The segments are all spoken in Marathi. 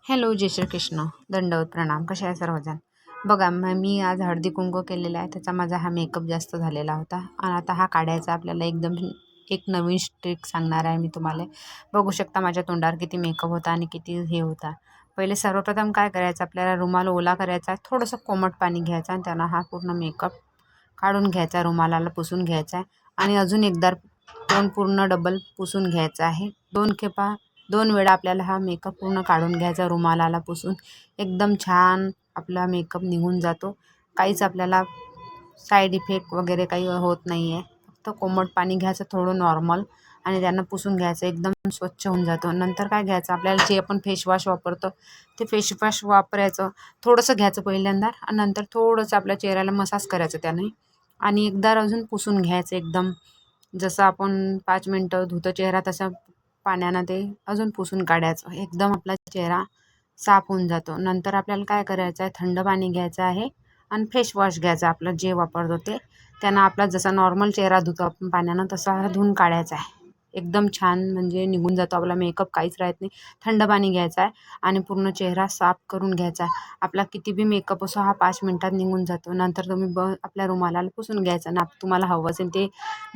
हॅलो, जय श्रीकृष्ण. दंडवत प्रणाम. कसे आहे सर्वजण? बघा, मी आज हळदी कुंकू केलेला आहे. त्याचा माझा हा मेकअप जास्त झालेला होता आणि आता हा काढायचा आपल्याला एकदम एक नवीन ट्रिक सांगणार आहे मी तुम्हाला. बघू शकता माझ्या तोंडावर किती मेकअप होता आणि किती हे होता. पहिले सर्वप्रथम काय करायचं, आपल्याला रुमाल ओला करायचा, थोडंसं कोमट पाणी घ्यायचं आणि त्यानं हा पूर्ण मेकअप काढून घ्यायचा, रुमालाला पुसून घ्यायचा आहे आणि अजून एकदा तोंड पूर्ण डबल पुसून घ्यायचं आहे. 2 वेळा आपल्याला हा मेकअप पूर्ण काढून घ्यायचा, रुमालाला पुसून. एकदम छान आपला मेकअप निघून जातो. काहीच आपल्याला साईड इफेक्ट वगैरे काही होत नाही आहे. फक्त कोमट पाणी घ्यायचं थोडं नॉर्मल आणि त्यांना पुसून घ्यायचं, एकदम स्वच्छ होऊन जातो. नंतर काय घ्यायचं, आपल्याला जे आपण फेसवॉश वापरतो ते फेसवॉश वापरायचं. थोडंसं घ्यायचं पहिल्यांदा आणि नंतर थोडंसं आपल्या चेहऱ्याला मसाज करायचं त्याने आणि एकदा अजून पुसून घ्यायचं. एकदम जसं आपण 5 मिनटं धुतो चेहरा तसं पाण्यानं ते अजून पुसून काढायचं. एकदम आपला चेहरा साफ होऊन जातो. नंतर आपल्याला काय करायचं आहे, थंड पाणी घ्यायचं आहे आणि फेस वॉश घ्यायचं आपलं जे वापरतो ते. त्यानं आपला जसा नॉर्मल चेहरा धुतो आपण पाण्यानं तसा धुवून काढायचा आहे. एकदम छान म्हणजे निघून जातो आपला मेकअप, काहीच राहत नाही. थंड पाणी घ्यायचं आहे आणि पूर्ण चेहरा साफ करून घ्यायचा आहे. आपला किती बी मेकअप असो हा 5 मिनटात निघून जातो. नंतर तुम्ही आपल्या रुमालाला पुसून घ्यायचं ना, तुम्हाला हवं असेल ते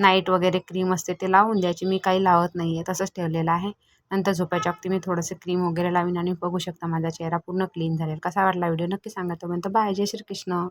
नाईट वगैरे क्रीम असते ते लावून द्यायची. मी काही लावत नाही आहे, तसंच ठेवलेलं आहे. नंतर झोपायच्या वक्ती मी थोडंसं क्रीम वगैरे लावीन आणि बघू शकता माझा चेहरा पूर्ण क्लीन झालेला. कसा वाटला व्हिडिओ नक्की सांगा. तोपर्यंत बाय. जय श्रीकृष्ण.